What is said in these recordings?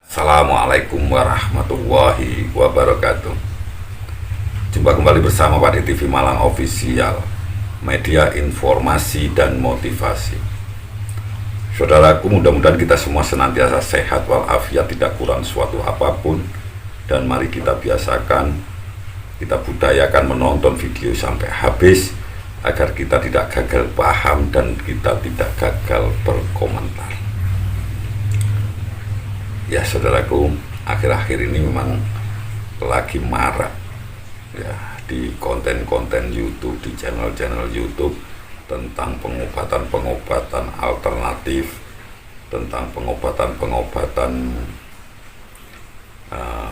Assalamualaikum warahmatullahi wabarakatuh. Jumpa kembali bersama Pak di TV Malang Official, media informasi dan motivasi. Saudaraku, mudah-mudahan kita semua senantiasa sehat walafiat, tidak kurang suatu apapun. Dan mari kita biasakan, kita budayakan menonton video sampai habis agar kita tidak gagal paham dan kita tidak gagal berkomentar. Ya saudaraku, akhir-akhir ini memang lagi marak ya di konten-konten YouTube, di channel-channel YouTube tentang pengobatan-pengobatan alternatif, tentang pengobatan-pengobatan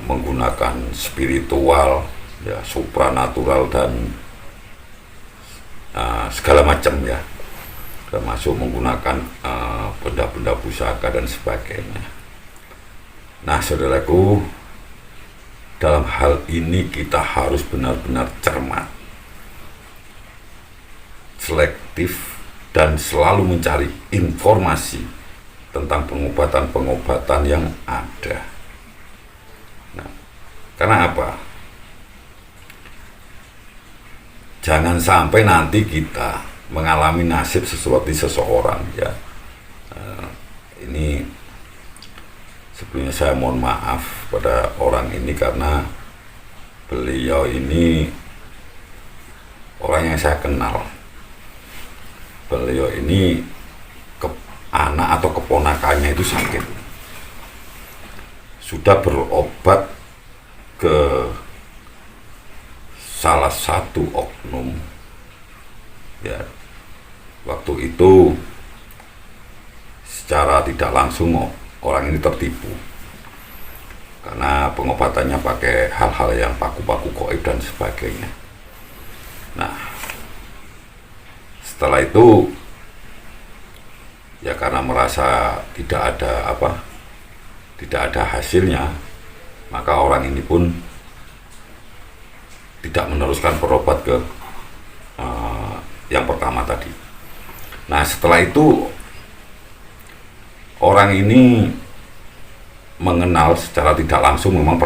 menggunakan spiritual, ya supranatural dan segala macam ya, termasuk menggunakan benda-benda pusaka dan sebagainya. Nah saudaraku, dalam hal ini kita harus benar-benar cermat, selektif, dan selalu mencari informasi tentang pengobatan-pengobatan yang ada. Nah, karena apa? Jangan sampai nanti kita mengalami nasib seperti seseorang ya. Ini sebelumnya saya mohon maaf pada orang ini karena beliau ini orang yang saya kenal. Beliau ini anak atau keponakannya itu sakit. Sudah berobat ke salah satu oknum. Ya, waktu itu secara tidak langsung orang ini tertipu karena pengobatannya pakai hal-hal yang paku-paku gaib dan sebagainya. Nah, setelah itu ya karena merasa tidak ada hasilnya, maka orang ini pun tidak meneruskan berobat ke yang pertama tadi. Nah, setelah itu orang ini mengenal secara tidak langsung, memang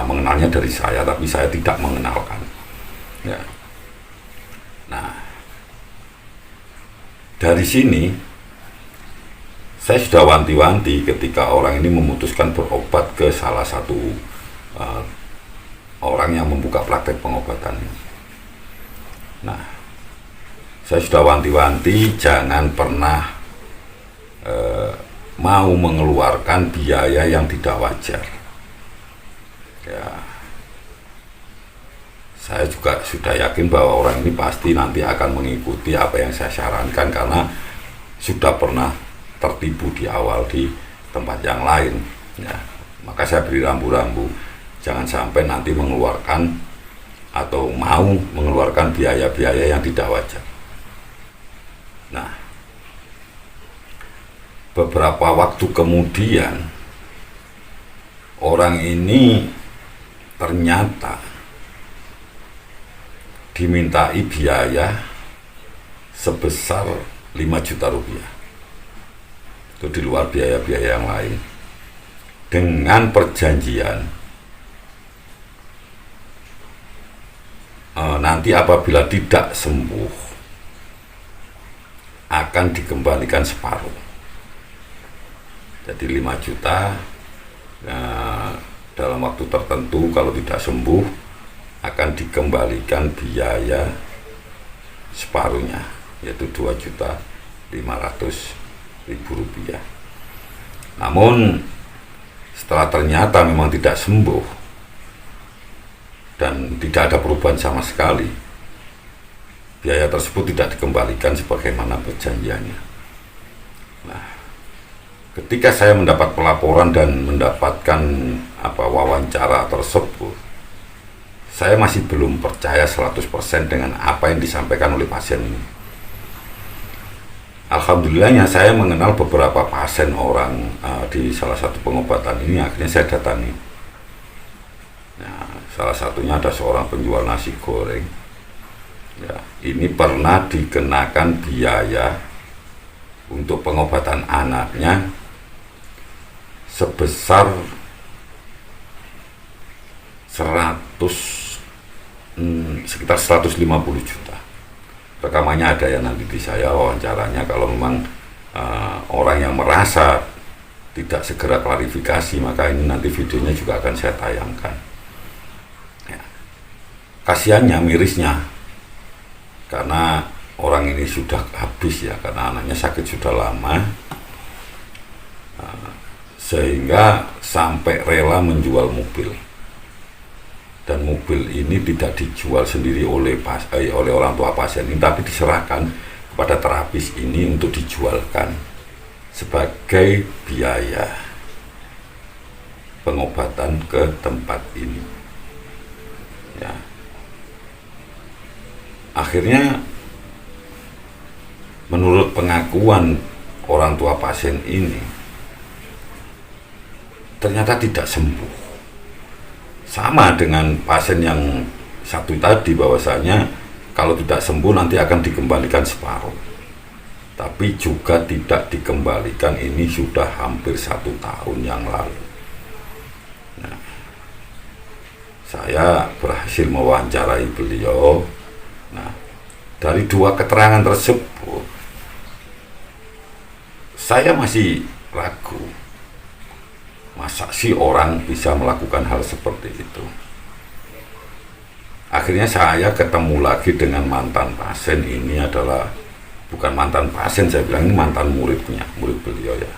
mengenalnya dari saya, tapi saya tidak mengenalkan. Ya. Nah, dari sini saya sudah wanti-wanti ketika orang ini memutuskan berobat ke salah satu orang yang membuka praktek pengobatan. Nah, saya sudah wanti-wanti jangan pernah mau mengeluarkan biaya yang tidak wajar. Ya, saya juga sudah yakin bahwa orang ini pasti nanti akan mengikuti apa yang saya sarankan karena sudah pernah tertipu di awal di tempat yang lain. Ya, maka saya beri rambu-rambu, jangan sampai nanti mengeluarkan atau mau mengeluarkan biaya-biaya yang tidak wajar. Nah, beberapa waktu kemudian orang ini ternyata dimintai biaya sebesar 5 juta rupiah. Itu di luar biaya-biaya yang lain, dengan perjanjian nanti apabila tidak sembuh akan dikembalikan separuh. Jadi 5 juta dalam waktu tertentu, kalau tidak sembuh akan dikembalikan biaya separuhnya, yaitu 2.500.000 rupiah. Namun setelah ternyata memang tidak sembuh dan tidak ada perubahan sama sekali, biaya tersebut tidak dikembalikan sebagaimana perjanjiannya. Nah, ketika saya mendapat pelaporan dan mendapatkan wawancara tersebut, saya masih belum percaya 100% dengan apa yang disampaikan oleh pasien ini. Alhamdulillahnya saya mengenal beberapa pasien orang di salah satu pengobatan ini, akhirnya saya datangi. Nah, salah satunya ada seorang penjual nasi goreng. Ya, ini pernah dikenakan biaya untuk pengobatan anaknya sebesar 100 sekitar 150 juta. Rekamannya ada ya, nanti di saya wawancaranya. Kalau memang orang yang merasa tidak segera klarifikasi, maka ini nanti videonya juga akan saya tayangkan ya. Kasihannya, mirisnya, karena orang ini sudah habis ya, karena anaknya sakit sudah lama, sehingga sampai rela menjual mobil. Dan mobil ini tidak dijual sendiri oleh orang tua pasien ini, tapi diserahkan kepada terapis ini untuk dijualkan sebagai biaya pengobatan ke tempat ini ya. Akhirnya menurut pengakuan orang tua pasien ini, ternyata tidak sembuh. Sama dengan pasien yang satu tadi, bahwasanya kalau tidak sembuh nanti akan dikembalikan separuh, tapi juga tidak dikembalikan. Ini sudah hampir 1 tahun yang lalu. Nah, saya berhasil mewawancarai beliau. Nah, dari 2 keterangan tersebut saya masih ragu, masa sih orang bisa melakukan hal seperti itu. Akhirnya saya ketemu lagi dengan mantan pasien. Ini adalah bukan mantan pasien, saya bilang ini mantan muridnya, murid beliau ya,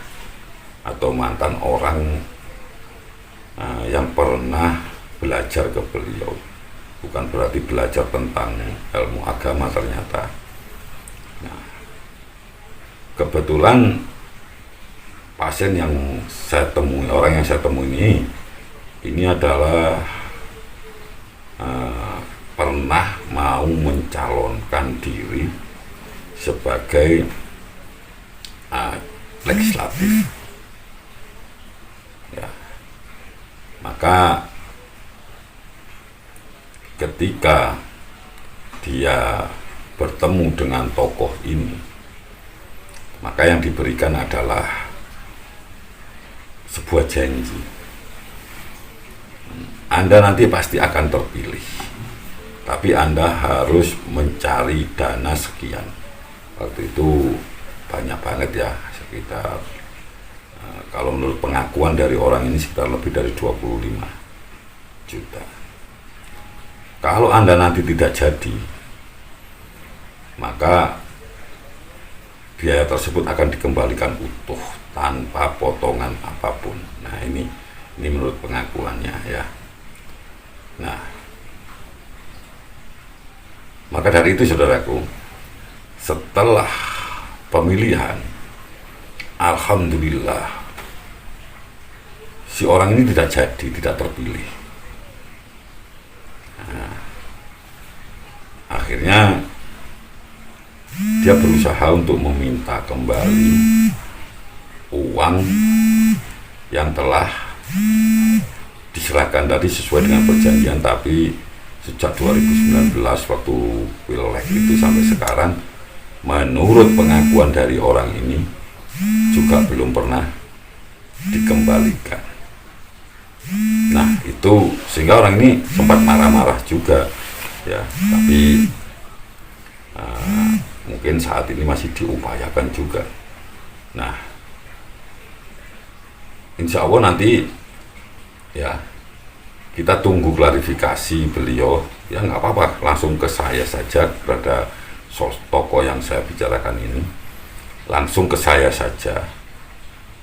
atau mantan orang yang pernah belajar ke beliau. Bukan berarti belajar tentang ilmu agama ternyata. Nah, kebetulan pasien yang saya temui, orang yang saya temui ini adalah pernah mau mencalonkan diri sebagai legislatif ya. Maka ketika dia bertemu dengan tokoh ini, maka yang diberikan adalah sebuah janji, Anda nanti pasti akan terpilih, tapi Anda harus mencari dana sekian. Waktu itu banyak banget ya, sekitar kalau menurut pengakuan dari orang ini sekitar lebih dari 25 juta. Kalau Anda nanti tidak jadi, maka biaya tersebut akan dikembalikan utuh tanpa potongan apapun. Nah, ini menurut pengakuannya ya. Nah, maka dari itu saudaraku, setelah pemilihan, alhamdulillah si orang ini tidak jadi, tidak terpilih. Nah, akhirnya dia berusaha untuk meminta kembali uang yang telah diserahkan tadi sesuai dengan perjanjian, tapi sejak 2019 waktu Pileg itu sampai sekarang, menurut pengakuan dari orang ini juga belum pernah dikembalikan. Nah, itu sehingga orang ini sempat marah-marah juga ya, tapi mungkin saat ini masih diupayakan juga. Nah, insya Allah nanti ya kita tunggu klarifikasi beliau. Ya nggak apa-apa, langsung ke saya saja, kepada tokoh yang saya bicarakan ini, langsung ke saya saja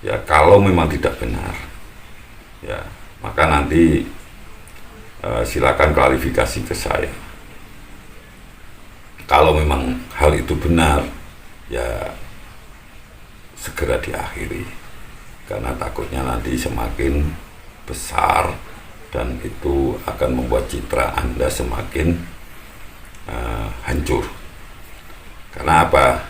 ya. Kalau memang tidak benar ya, maka nanti silakan klarifikasi ke saya. Kalau memang hal itu benar ya segera diakhiri, karena takutnya nanti semakin besar dan itu akan membuat citra Anda semakin hancur. Karena apa?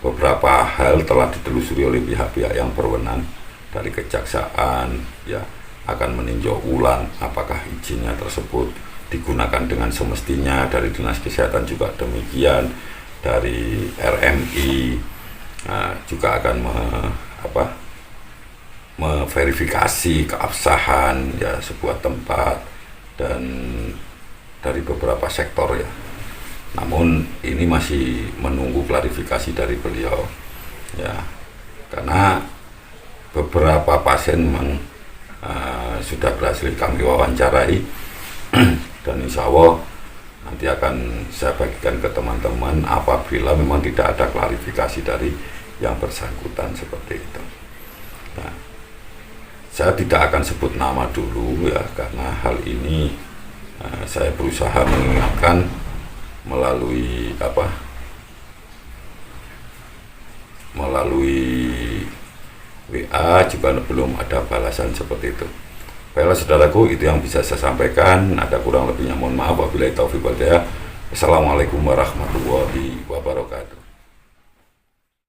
Beberapa hal telah ditelusuri oleh pihak-pihak yang berwenang, dari kejaksaan ya akan meninjau ulang apakah izinnya tersebut digunakan dengan semestinya, dari dinas kesehatan juga demikian, dari RMI juga akan memverifikasi keabsahan ya sebuah tempat dan dari beberapa sektor ya. Namun ini masih menunggu klarifikasi dari beliau ya, karena beberapa pasien memang sudah berhasil kami wawancarai dan insya Allah nanti akan saya bagikan ke teman-teman apabila memang tidak ada klarifikasi dari yang bersangkutan seperti itu. Nah, saya tidak akan sebut nama dulu ya, karena hal ini saya berusaha mengingatkan melalui WA juga belum ada balasan seperti itu. Baiklah saudaraku, itu yang bisa saya sampaikan. Ada kurang lebihnya mohon maaf. Wabillahi taufiq wal hidayah. Assalamualaikum warahmatullahi wabarakatuh.